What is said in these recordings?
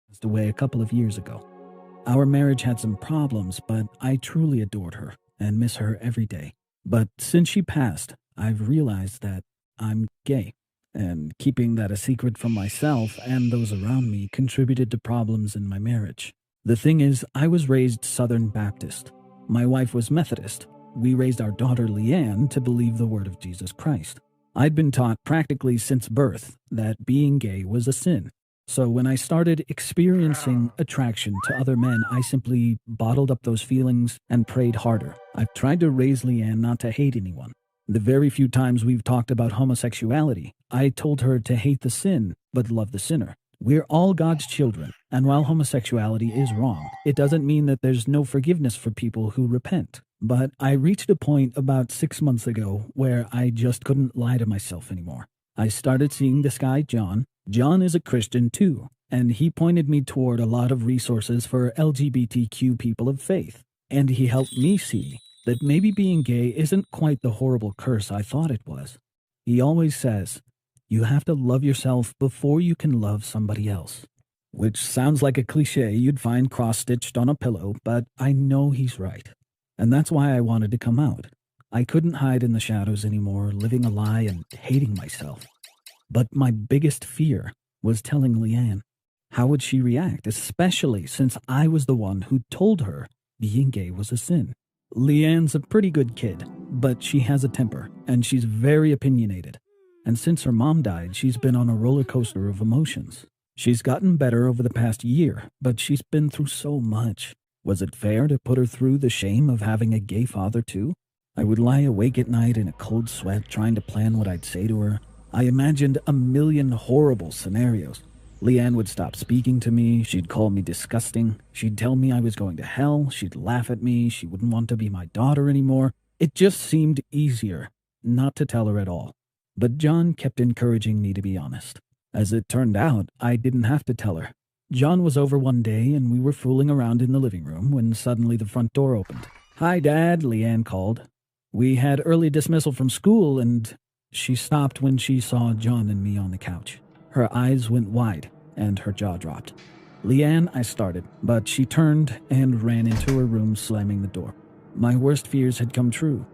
passed away a couple of years ago. Our marriage had some problems, but I truly adored her and miss her every day. But since she passed, I've realized that I'm gay, and keeping that a secret from myself and those around me contributed to problems in my marriage. The thing is, I was raised Southern Baptist. My wife was Methodist. We raised our daughter Leanne to believe the word of Jesus Christ. I'd been taught practically since birth that being gay was a sin. So when I started experiencing attraction to other men, I simply bottled up those feelings and prayed harder. I've tried to raise Leanne not to hate anyone. The very few times we've talked about homosexuality, I told her to hate the sin, but love the sinner. We're all God's children, and while homosexuality is wrong, it doesn't mean that there's no forgiveness for people who repent. But I reached a point about 6 months ago where I just couldn't lie to myself anymore. I started seeing this guy, John. John is a Christian too, and he pointed me toward a lot of resources for LGBTQ people of faith. And he helped me see that maybe being gay isn't quite the horrible curse I thought it was. He always says, you have to love yourself before you can love somebody else. Which sounds like a cliche you'd find cross-stitched on a pillow, but I know he's right. And that's why I wanted to come out. I couldn't hide in the shadows anymore, living a lie and hating myself. But my biggest fear was telling Leanne. How would she react, especially since I was the one who told her being gay was a sin? Leanne's a pretty good kid, but she has a temper, and she's very opinionated. And since her mom died, she's been on a roller coaster of emotions. She's gotten better over the past year, but she's been through so much. Was it fair to put her through the shame of having a gay father too? I would lie awake at night in a cold sweat trying to plan what I'd say to her. I imagined a million horrible scenarios. Leanne would stop speaking to me, she'd call me disgusting, she'd tell me I was going to hell, she'd laugh at me, she wouldn't want to be my daughter anymore. It just seemed easier not to tell her at all. But John kept encouraging me to be honest. As it turned out, I didn't have to tell her. John was over one day and we were fooling around in the living room when suddenly the front door opened. "Hi, Dad," Leanne called. We had early dismissal from school and she stopped when she saw John and me on the couch. Her eyes went wide and her jaw dropped. "Leanne," I started, but she turned and ran into her room, slamming the door. My worst fears had come true.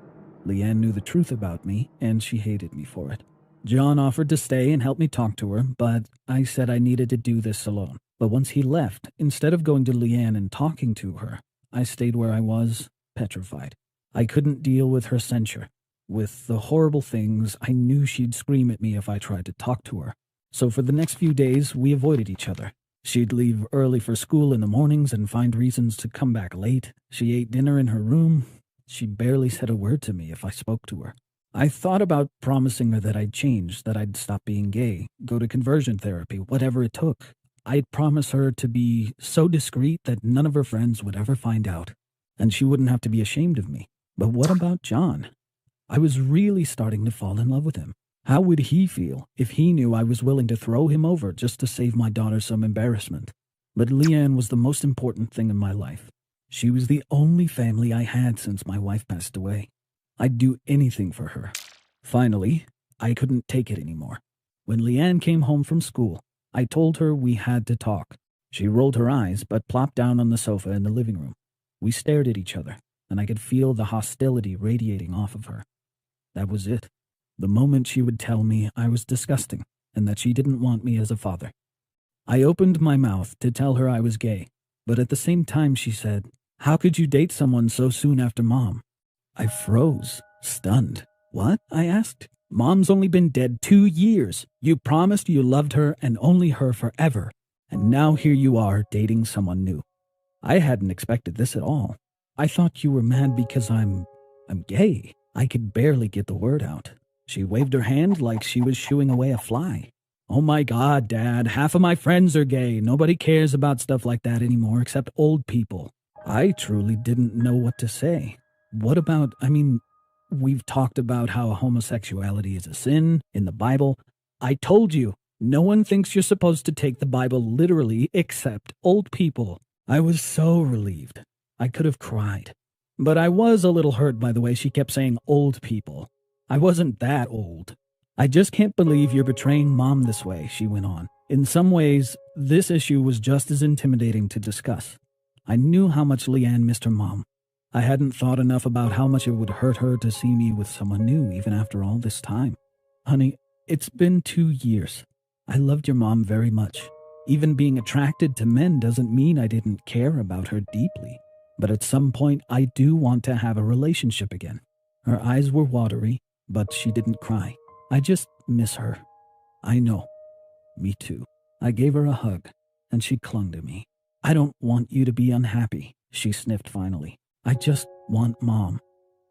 Leanne knew the truth about me and she hated me for it. John offered to stay and help me talk to her, but I said I needed to do this alone. But once he left, instead of going to Leanne and talking to her, I stayed where I was, petrified. I couldn't deal with her censure. With the horrible things, I knew she'd scream at me if I tried to talk to her. So for the next few days, we avoided each other. She'd leave early for school in the mornings and find reasons to come back late. She ate dinner in her room. She barely said a word to me if I spoke to her. I thought about promising her that I'd change, that I'd stop being gay, go to conversion therapy, whatever it took. I'd promise her to be so discreet that none of her friends would ever find out, and she wouldn't have to be ashamed of me. But what about John? I was really starting to fall in love with him. How would he feel if he knew I was willing to throw him over just to save my daughter some embarrassment? But Leanne was the most important thing in my life. She was the only family I had since my wife passed away. I'd do anything for her. Finally, I couldn't take it anymore. When Leanne came home from school, I told her we had to talk. She rolled her eyes but plopped down on the sofa in the living room. We stared at each other, and I could feel the hostility radiating off of her. That was it. The moment she would tell me I was disgusting and that she didn't want me as a father. I opened my mouth to tell her I was gay, but at the same time she said, "How could you date someone so soon after Mom?" I froze, stunned. "What?" I asked. "Mom's only been dead 2 years. You promised you loved her and only her forever. And now here you are dating someone new." I hadn't expected this at all. "I thought you were mad because I'm gay." I could barely get the word out. She waved her hand like she was shooing away a fly. "Oh my God, Dad, half of my friends are gay. Nobody cares about stuff like that anymore except old people." I truly didn't know what to say. What about, we've talked about how homosexuality is a sin in the Bible. I told you, no one thinks you're supposed to take the Bible literally except old people. I was so relieved. I could have cried. But I was a little hurt by the way she kept saying old people. I wasn't that old. "I just can't believe you're betraying Mom this way," she went on. In some ways, this issue was just as intimidating to discuss. I knew how much Leanne missed her mom. I hadn't thought enough about how much it would hurt her to see me with someone new even after all this time. Honey, it's been 2 years. I loved your mom very much. Even being attracted to men doesn't mean I didn't care about her deeply. But at some point, I do want to have a relationship again. Her eyes were watery, but she didn't cry. I just miss her. I know. Me too. I gave her a hug, and she clung to me. I don't want you to be unhappy, she sniffed finally. I just want Mom.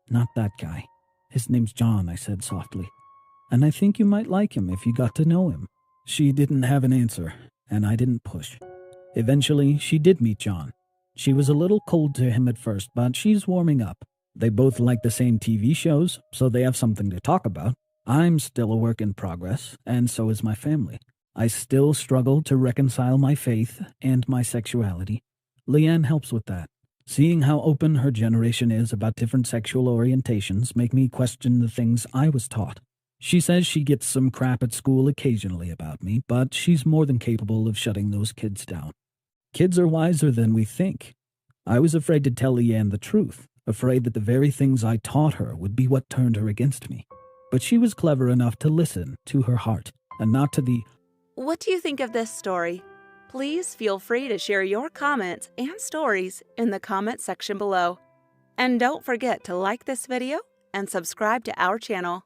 Not that guy. His name's John, I said softly. And I think you might like him if you got to know him. She didn't have an answer, and I didn't push. Eventually, she did meet John. She was a little cold to him at first, but she's warming up. They both like the same TV shows, so they have something to talk about. I'm still a work in progress, and so is my family. I still struggle to reconcile my faith and my sexuality. Leanne helps with that. Seeing how open her generation is about different sexual orientations make me question the things I was taught. She says she gets some crap at school occasionally about me, but she's more than capable of shutting those kids down. Kids are wiser than we think. I was afraid to tell Leanne the truth, afraid that the very things I taught her would be what turned her against me. But she was clever enough to listen to her heart, and not to the, "What do you think of this story?" Please feel free to share your comments and stories in the comment section below. And don't forget to like this video and subscribe to our channel.